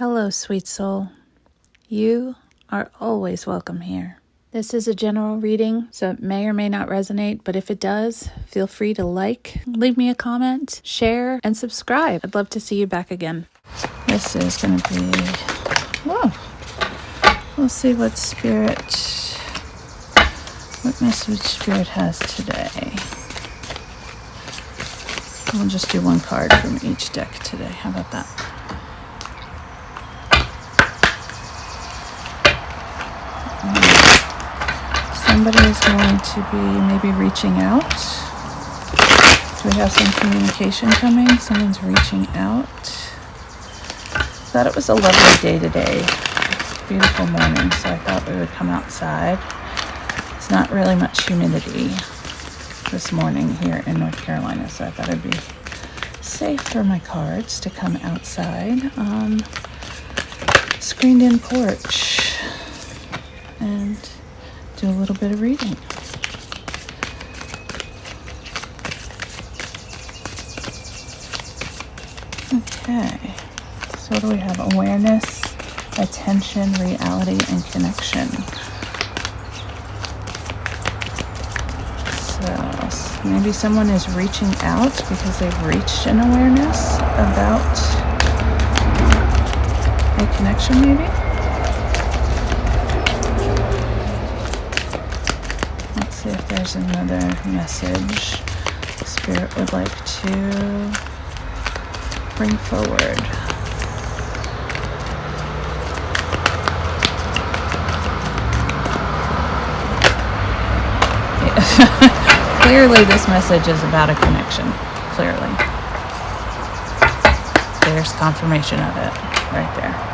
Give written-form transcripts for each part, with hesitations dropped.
Hello, sweet soul. You are always welcome here. This is a general reading, so it may or may not resonate, but if it does, feel free to leave me a comment, share, and subscribe. I'd love to see you back again. This is going to be... Whoa! We'll see what message Spirit has today. We'll just do one card from each deck today. How about that? Somebody is going to be maybe reaching out. Do we have some communication coming? Someone's reaching out. Thought it was a lovely day today. Beautiful morning, so I thought we would come outside. It's not really much humidity this morning here in North Carolina, so I thought it'd be safe for my cards to come outside on screened-in porch and do a little bit of reading. Okay, so what do we have? Awareness, attention, reality, and connection. So maybe someone is reaching out because they've reached an awareness about a connection, maybe? Let's see if there's another message Spirit would like to bring forward. Clearly this message is about a connection. Clearly. There's confirmation of it right there.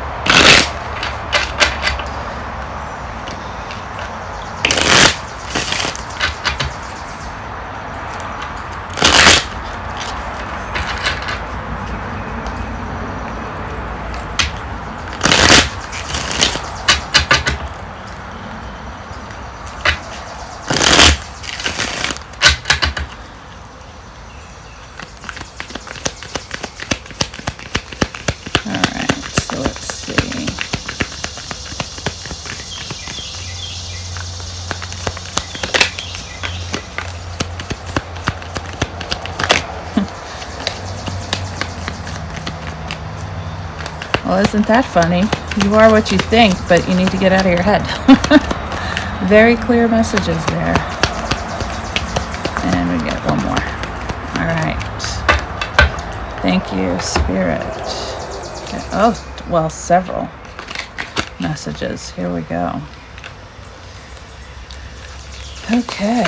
Well, isn't that funny? You are what you think, but you need to get out of your head. Very clear messages there. And we get one more. All right. Thank you, Spirit. Okay. Oh, well, several messages. Here we go. Okay.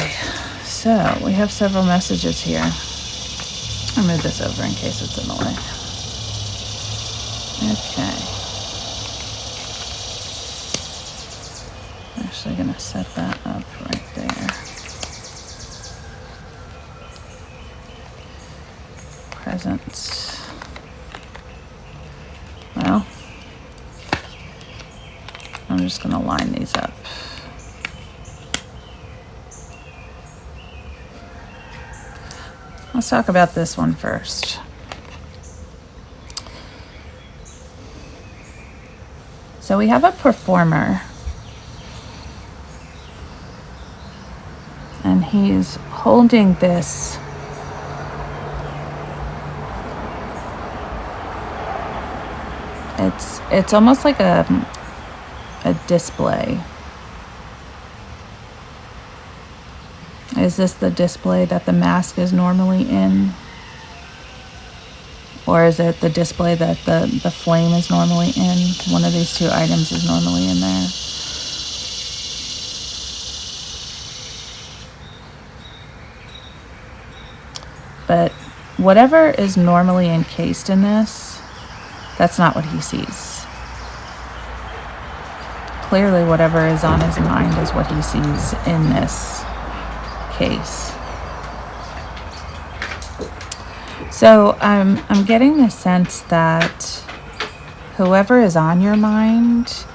So we have several messages here. I'll move this over in case it's in the way. Okay. I'm actually going to set that up right there. Presence. Well, I'm just going to line these up. Let's talk about this one first. So we have a performer, and he's holding this it's almost like a display. Is this the display that the mask is normally in? Or is it the display that the flame is normally in? One of these two items is normally in there. But whatever is normally encased in this, that's not what he sees. Clearly, whatever is on his mind is what he sees in this case. So I'm getting the sense that whoever is on your mind,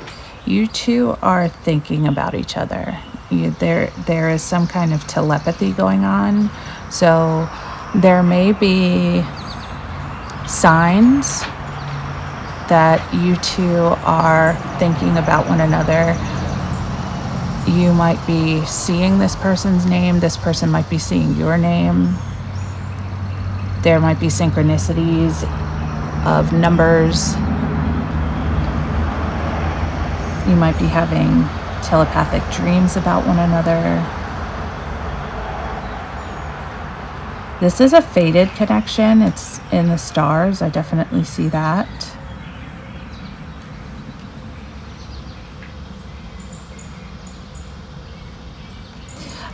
you two are thinking about each other. There is some kind of telepathy going on. So there may be signs that you two are thinking about one another. You might be seeing this person's name. This person might be seeing your name. There might be synchronicities of numbers. You might be having telepathic dreams about one another. This is a fated connection. It's in the stars. I definitely see that.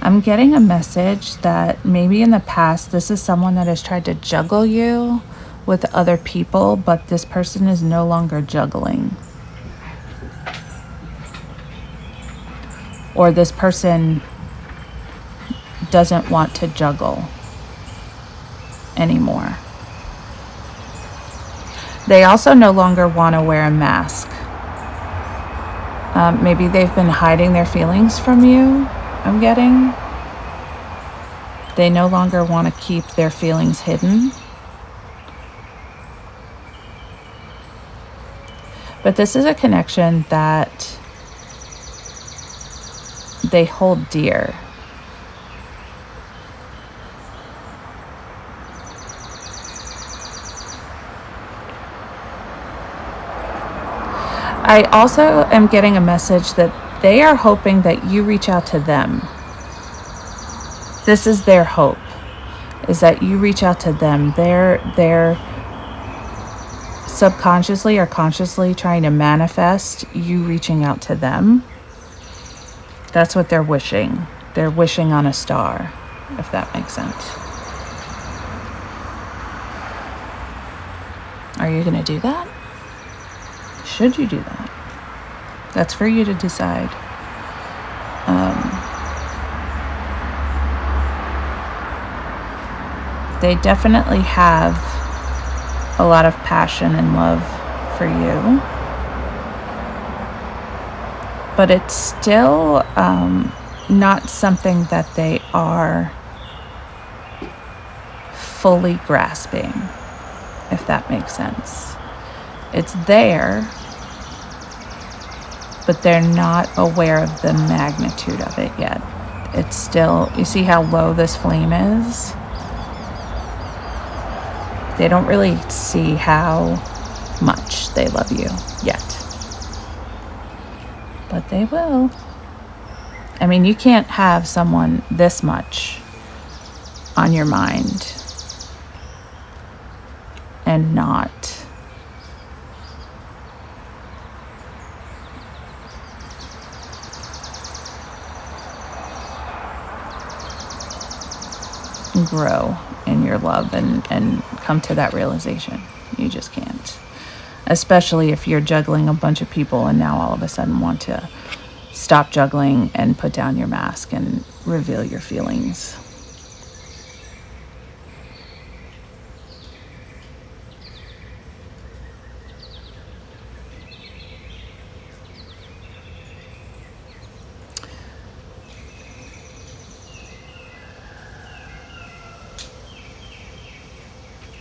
I'm getting a message that maybe in the past, this is someone that has tried to juggle you with other people, but this person is no longer juggling. Or this person doesn't want to juggle anymore. They also no longer want to wear a mask. Maybe they've been hiding their feelings from you, I'm getting. They no longer want to keep their feelings hidden. But this is a connection that they hold dear. I also am getting a message that they are hoping that you reach out to them. This is their hope, is that you reach out to them. They're subconsciously or consciously trying to manifest you reaching out to them. That's what they're wishing. They're wishing on a star, if that makes sense. Are you going to do that? Should you do that? That's for you to decide. They definitely have a lot of passion and love for you. But it's still not something that they are fully grasping, if that makes sense. It's there, but they're not aware of the magnitude of it yet. It's still, you see how low this flame is? They don't really see how much they love you yet. But they will. I mean, you can't have someone this much on your mind and not grow in your love and come to that realization. You just can't. Especially if you're juggling a bunch of people and now all of a sudden want to stop juggling and put down your mask and reveal your feelings.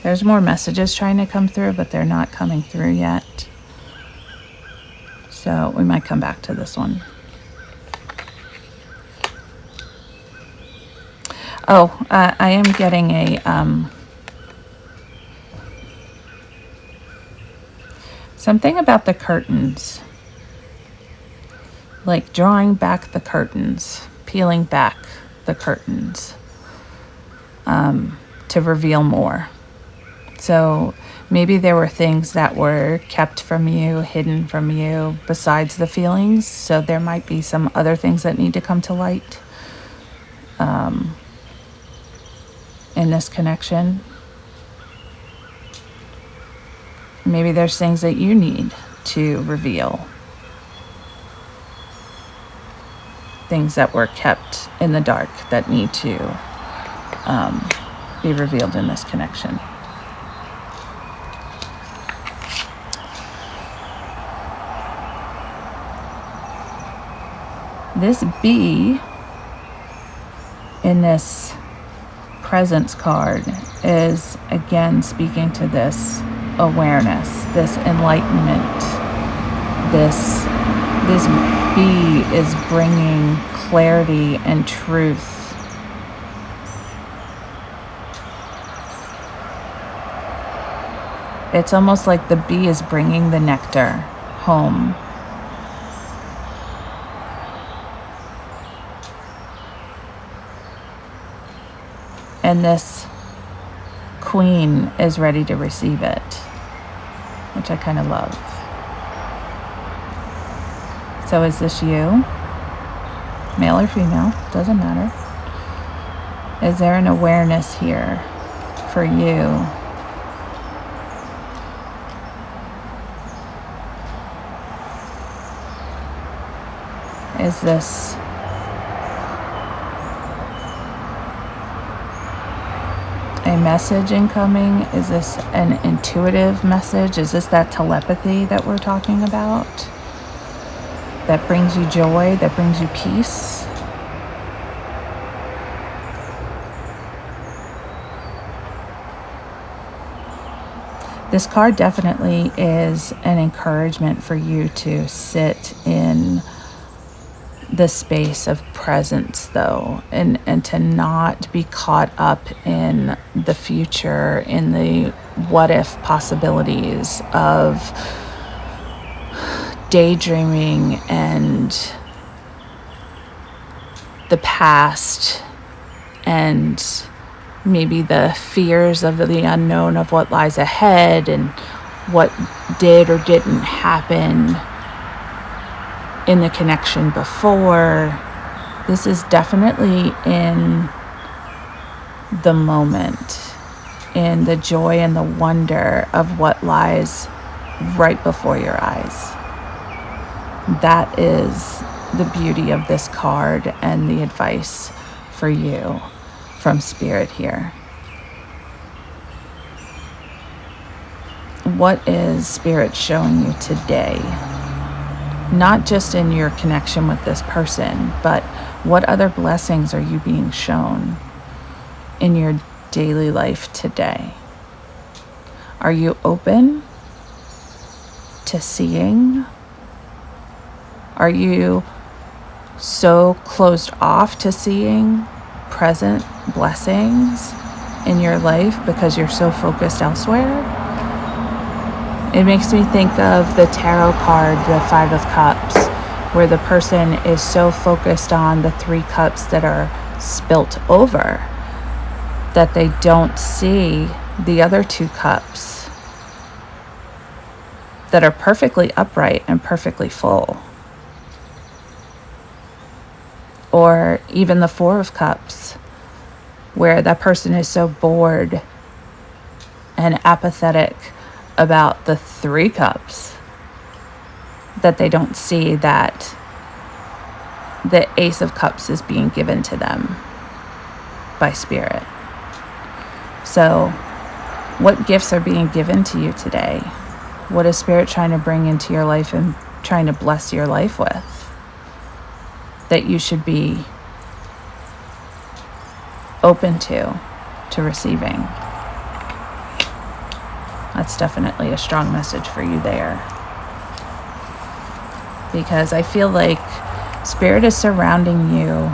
There's more messages trying to come through, but they're not coming through yet. So we might come back to this one. Oh, I am getting a something about the curtains. Like drawing back the curtains, peeling back the curtains to reveal more. So maybe there were things that were kept from you, hidden from you, besides the feelings. So there might be some other things that need to come to light in this connection. Maybe there's things that you need to reveal. Things that were kept in the dark that need to be revealed in this connection. This bee in this presence card is again speaking to this awareness, this enlightenment. This bee is bringing clarity and truth. It's almost like the bee is bringing the nectar home. And this queen is ready to receive it, which I kind of love. So is this you? Male or female, doesn't matter. Is there an awareness here for you? Is this a message incoming? Is this an intuitive message? Is this that telepathy that we're talking about? That brings you joy, that brings you peace? This card definitely is an encouragement for you to sit in the space of presence, though, and to not be caught up in the future, in the what if possibilities of daydreaming and the past and maybe the fears of the unknown of what lies ahead and what did or didn't happen in the connection before. This is definitely in the moment, in the joy and the wonder of what lies right before your eyes. That is the beauty of this card and the advice for you from Spirit here. What is Spirit showing you today? Not just in your connection with this person, but what other blessings are you being shown in your daily life today? Are you open to seeing? Are you so closed off to seeing present blessings in your life because you're so focused elsewhere? It makes me think of the tarot card, the Five of Cups, where the person is so focused on the 3 cups that are spilt over that they don't see the other 2 cups that are perfectly upright and perfectly full. Or even the 4 of Cups, where that person is so bored and apathetic about the 3 cups that they don't see that the Ace of Cups is being given to them by Spirit. So, what gifts are being given to you today? What is Spirit trying to bring into your life and trying to bless your life with, that you should be open to receiving? That's definitely a strong message for you there. Because I feel like Spirit is surrounding you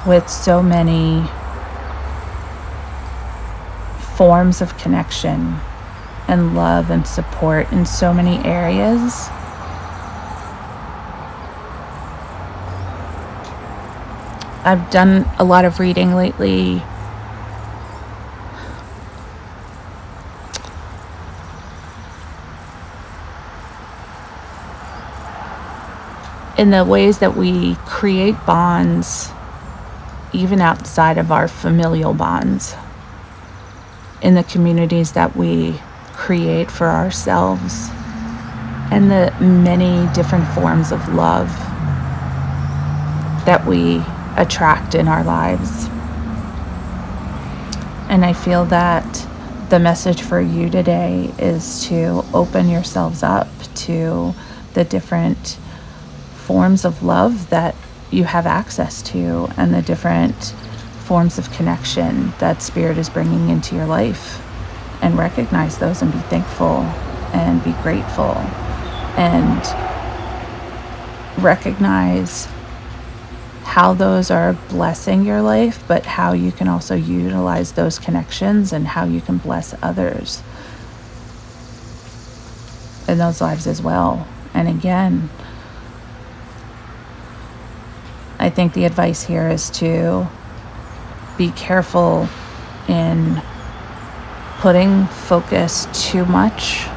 with so many forms of connection and love and support in so many areas. I've done a lot of reading lately in the ways that we create bonds even outside of our familial bonds, in the communities that we create for ourselves, and the many different forms of love that we attract in our lives. And I feel that the message for you today is to open yourselves up to the different forms of love that you have access to and the different forms of connection that Spirit is bringing into your life. and recognize those and be thankful and be grateful and recognize how those are blessing your life, but how you can also utilize those connections and how you can bless others in those lives as well. And again, I think the advice here is to be careful in putting focus too much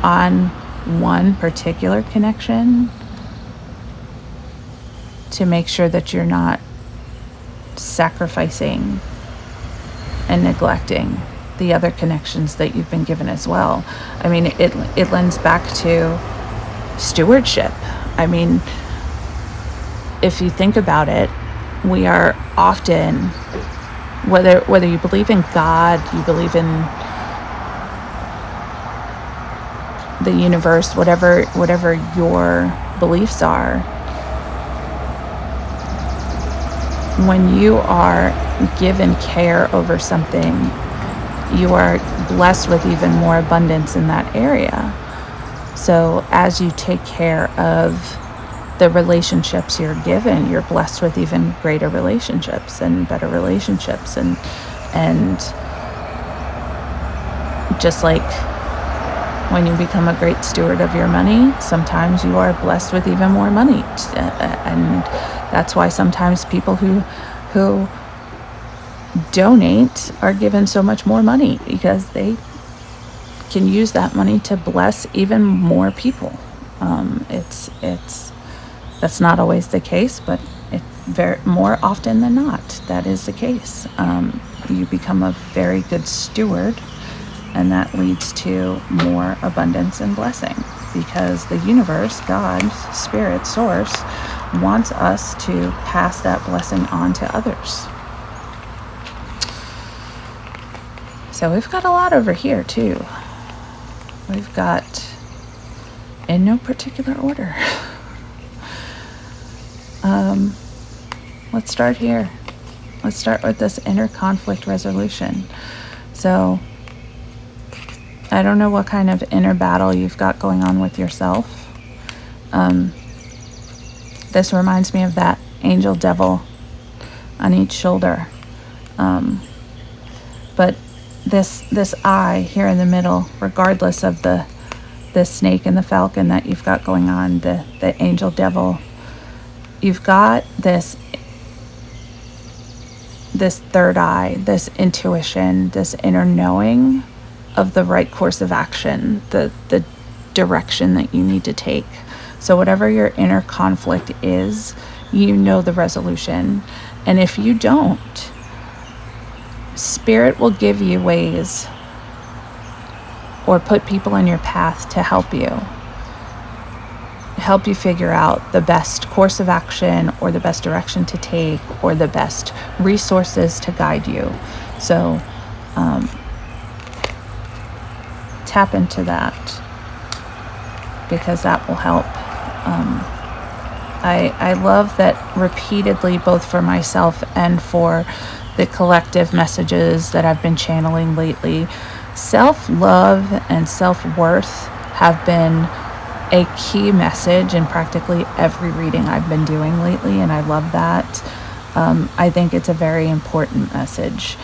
on one particular connection, to make sure that you're not sacrificing and neglecting the other connections that you've been given as well. I mean, it lends back to stewardship. I mean, if you think about it, we are often, whether you believe in God, you believe in the universe, whatever your beliefs are, when you are given care over something, you are blessed with even more abundance in that area. So as you take care of the relationships you're given, you're blessed with even greater relationships and better relationships. And just like when you become a great steward of your money, sometimes you are blessed with even more money. And that's why sometimes people who donate are given so much more money, because they can use that money to bless even more people. That's not always the case, but more often than not, that is the case. You become a very good steward, and that leads to more abundance and blessing, because the universe, God, Spirit, Source, wants us to pass that blessing on to others. So we've got a lot over here too. We've got, in no particular order. Let's start here. Let's start with this inner conflict resolution. So I don't know what kind of inner battle you've got going on with yourself. This reminds me of that angel devil on each shoulder. But this eye here in the middle, regardless of the snake and the falcon that you've got going on, the angel devil, you've got this third eye, this intuition, this inner knowing of the right course of action, the direction that you need to take. So whatever your inner conflict is, you know the resolution. And if you don't, Spirit will give you ways or put people in your path to help you figure out the best course of action or the best direction to take or the best resources to guide you. So tap into that, because that will help. I love that repeatedly, both for myself and for the collective messages that I've been channeling lately, self-love and self-worth have been a key message in practically every reading I've been doing lately, and I love that. I think it's a very important message.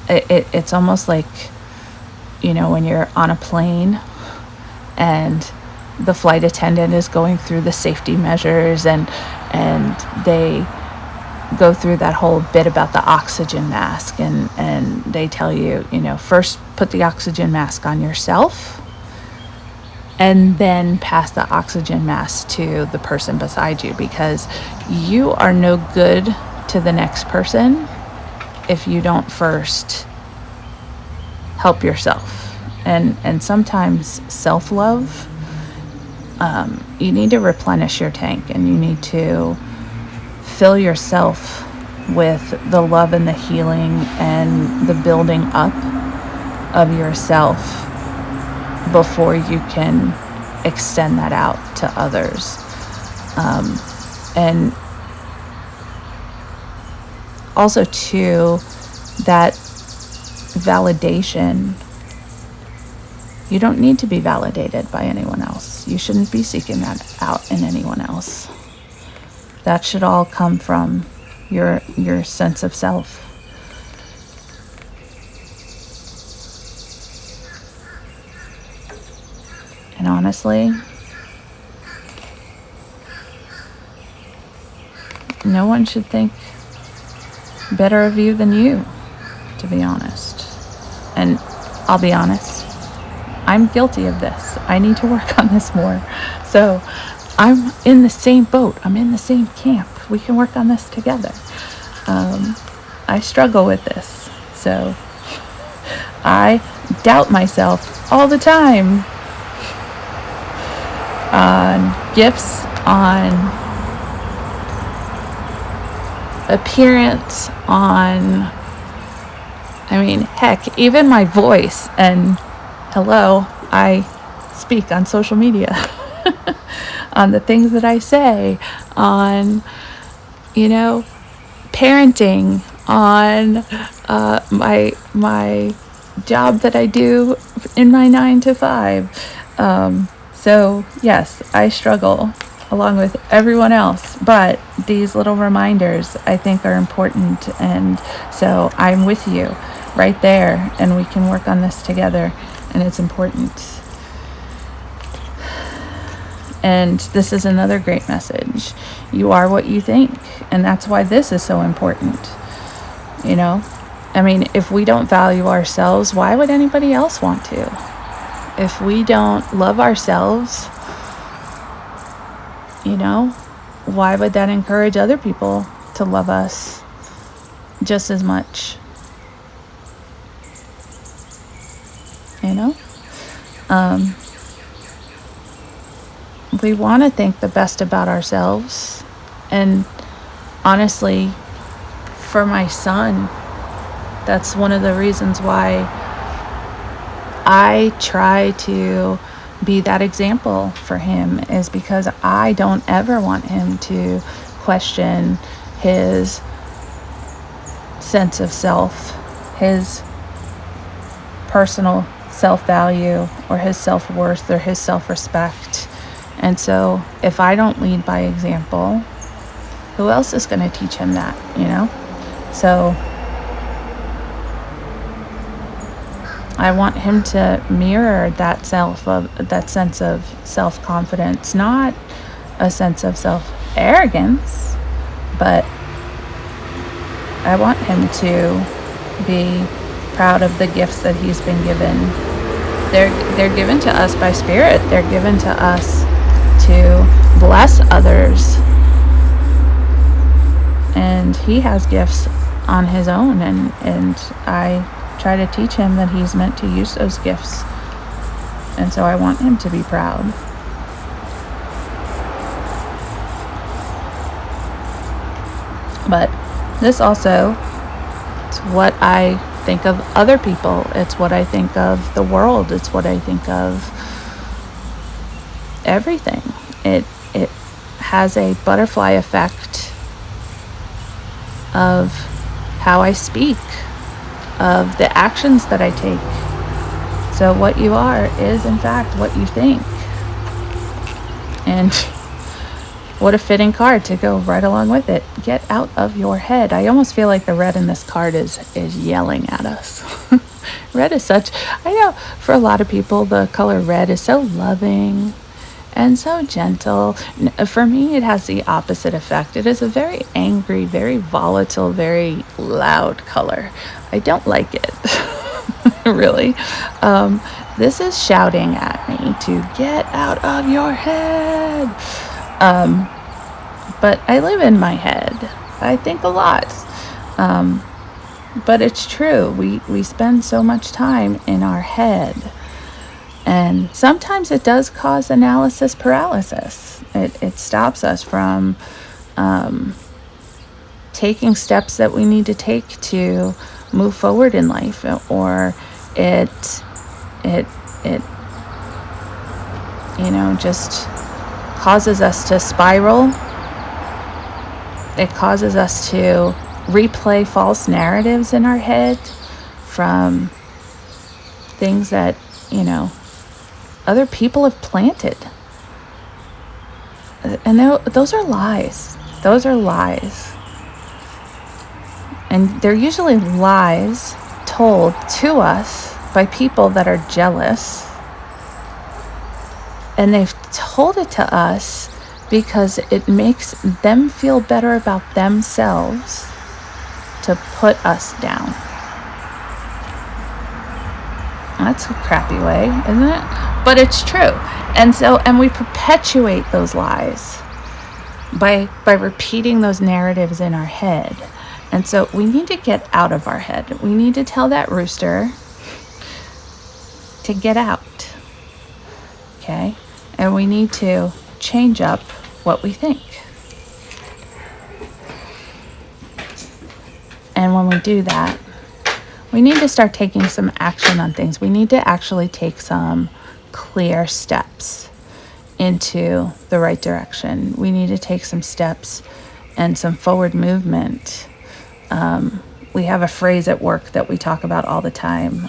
It's almost like, when you're on a plane and the flight attendant is going through the safety measures and they go through that whole bit about the oxygen mask, and they tell you, first put the oxygen mask on yourself and then pass the oxygen mask to the person beside you, because you are no good to the next person if you don't first help yourself. And sometimes self-love, you need to replenish your tank, and you need to fill yourself with the love and the healing and the building up of yourself before you can extend that out to others. And also too, that validation. You don't need to be validated by anyone else. You shouldn't be seeking that out in anyone else. That should all come from your sense of self. And honestly, no one should think better of you than you, to be honest. And I'll be honest, I'm guilty of this. I need to work on this more. So I'm in the same boat. I'm in the same camp. We can work on this together. I struggle with this. So I doubt myself all the time on gifts, on appearance, on, heck, even my voice. And hello, I speak on social media, on the things that I say, on, parenting, on my job that I do in my 9 to 5. So yes, I struggle along with everyone else, but these little reminders I think are important, and so I'm with you right there, and we can work on this together, and it's important. And this is another great message. You are what you think, and that's why this is so important. If we don't value ourselves, why would anybody else want to? If we don't love ourselves, why would that encourage other people to love us just as much? We want to think the best about ourselves. And honestly, for my son, that's one of the reasons why I try to be that example for him, is because I don't ever want him to question his sense of self, his personal self-value, or his self-worth, or his self-respect. And so if I don't lead by example, who else is going to teach him that, So I want him to mirror that sense of self-confidence, not a sense of self-arrogance, but I want him to be proud of the gifts that he's been given. They're given to us by Spirit. They're given to us to bless others. And he has gifts on his own, and I try to teach him that he's meant to use those gifts. And so I want him to be proud. But this also, it's what I think of other people. It's what I think of the world. It's what I think of everything. It has a butterfly effect of how I speak, of the actions that I take. So what you are is, in fact, what you think. And what a fitting card to go right along with it. Get out of your head. I almost feel like the red in this card is yelling at us. Red is such, I know for a lot of people, the color red is so loving and so gentle. For me, it has the opposite effect. It is a very angry, very volatile, very loud color. I don't like it, really. This is shouting at me to get out of your head. But I live in my head. I think a lot. But it's true. We spend so much time in our head. And sometimes it does cause analysis paralysis. It stops us from taking steps that we need to take to move forward in life, or it just causes us to spiral. It causes us to replay false narratives in our head from things that, other people have planted. And those are lies. Those are lies. And they're usually lies told to us by people that are jealous. And they've told it to us because it makes them feel better about themselves to put us down. That's a crappy way, isn't it? But it's true. And we perpetuate those lies by repeating those narratives in our head. And so we need to get out of our head. We need to tell that rooster to get out. Okay? And we need to change up what we think. And when we do that, we need to start taking some action on things. We need to actually take some clear steps into the right direction. We need to take some steps and some forward movement. We have a phrase at work that we talk about all the time.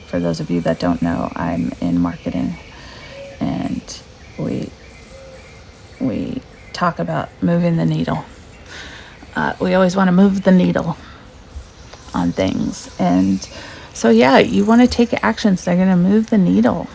For those of you that don't know, I'm in marketing, and we talk about moving the needle. We always want to move the needle on things. And so, you want to take actions that are going to move the needle.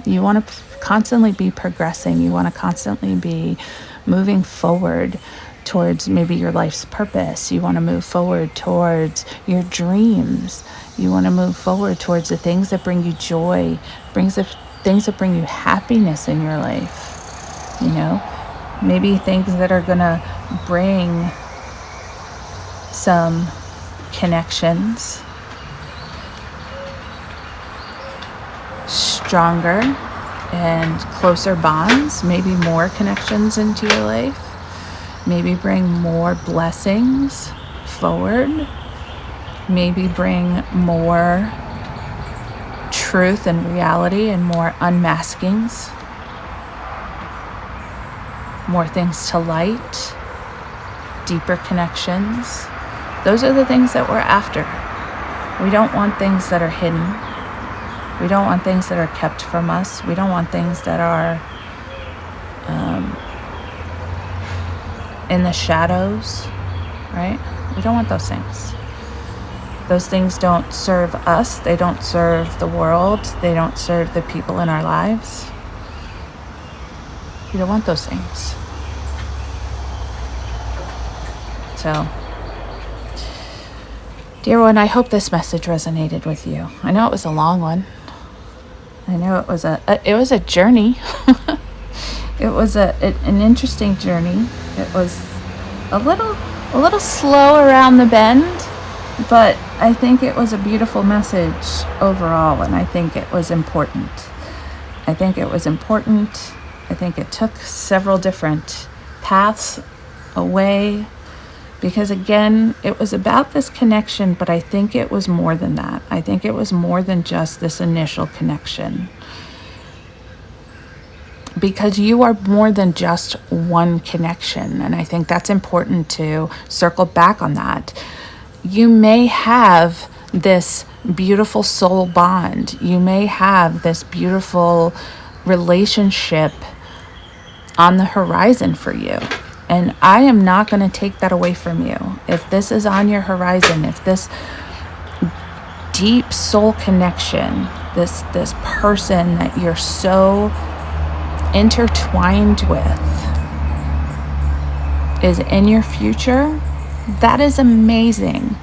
You want to constantly be progressing. You want to constantly be moving forward towards maybe your life's purpose. You want to move forward towards your dreams. You want to move forward towards the things that bring you joy, things that bring you happiness in your life. Maybe things that are going to bring some connections, stronger and closer bonds, maybe more connections into your life, maybe bring more blessings forward, maybe bring more truth and reality and more unmaskings, more things to light, deeper connections. Those are the things that we're after. We don't want things that are hidden. We don't want things that are kept from us. We don't want things that are in the shadows, right? We don't want those things. Those things don't serve us. They don't serve the world. They don't serve the people in our lives. We don't want those things. So, dear one, I hope this message resonated with you. I know it was a long one. I know it was a journey. It was an interesting journey. It was a little slow around the bend, but I think it was a beautiful message overall, and I think it was important. I think it took several different paths away, because again, it was about this connection, but I think it was more than that. I think it was more than just this initial connection. Because you are more than just one connection, and I think that's important to circle back on that. You may have this beautiful soul bond. You may have this beautiful relationship on the horizon for you. And I am not going to take that away from you. If this is on your horizon, if this deep soul connection, this person that you're so intertwined with is in your future, that is amazing.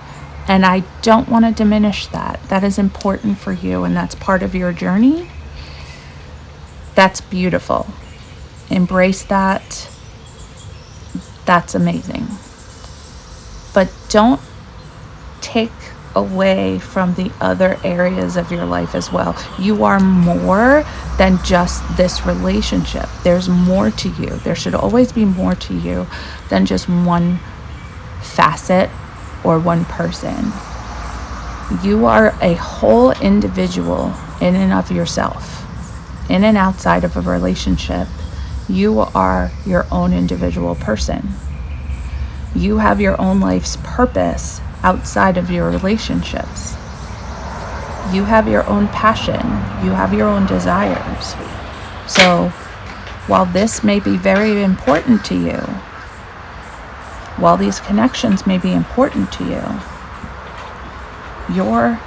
And I don't want to diminish that. That is important for you, and that's part of your journey. That's beautiful. Embrace that. That's amazing. But don't take away from the other areas of your life as well. You are more than just this relationship. There's more to you. There should always be more to you than just one facet or one person. You are a whole individual in and of yourself, in and outside of a relationship. You are your own individual person. You have your own life's purpose outside of your relationships. You have your own passion. You have your own desires. So while this may be very important to you, while these connections may be important to you, your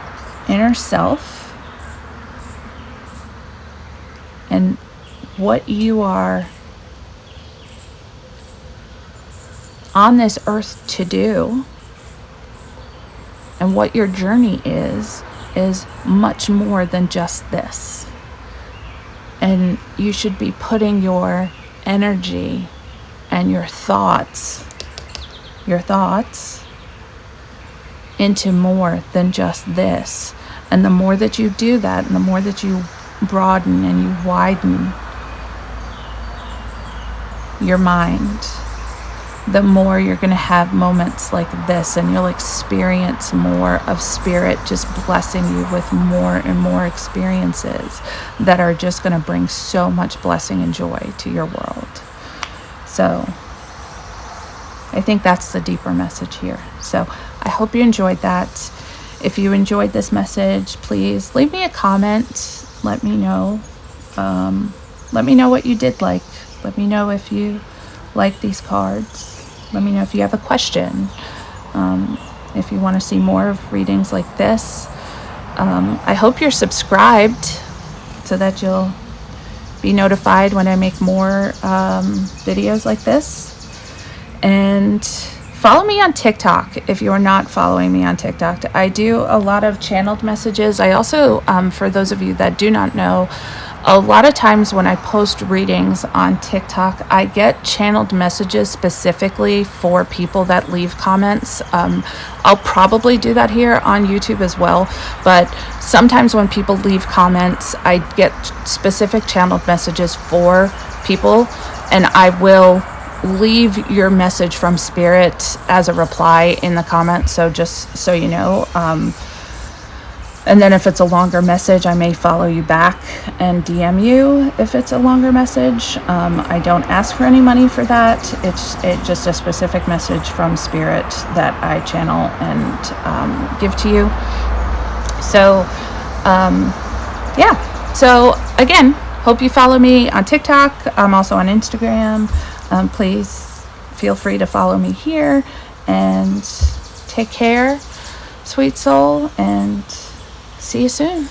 inner self and what you are on this earth to do and what your journey is much more than just this. And you should be putting your energy and your thoughts into more than just this. And the more that you do that, and the more that you broaden and you widen your mind, the more you're going to have moments like this, and you'll experience more of Spirit just blessing you with more and more experiences that are just going to bring so much blessing and joy to your world. So I think that's the deeper message here. So I hope you enjoyed that. If you enjoyed this message, please leave me a comment. Let me know. Let me know what you did like. Let me know if you like these cards. Let me know if you have a question. If you want to see more of readings like this. I hope you're subscribed so that you'll be notified when I make more videos like this. And follow me on TikTok if you're not following me on TikTok. I do a lot of channeled messages. I also, for those of you that do not know, a lot of times when I post readings on TikTok, I get channeled messages specifically for people that leave comments. I'll probably do that here on YouTube as well, but sometimes when people leave comments, I get specific channeled messages for people, and I will leave your message from Spirit as a reply in the comments. So just so you know, and then if it's a longer message, I may follow you back and DM you if it's a longer message. I don't ask for any money for that. It's just a specific message from Spirit that I channel and give to you. So, yeah. So again, hope you follow me on TikTok. I'm also on Instagram. Please feel free to follow me here, and take care, sweet soul, and see you soon.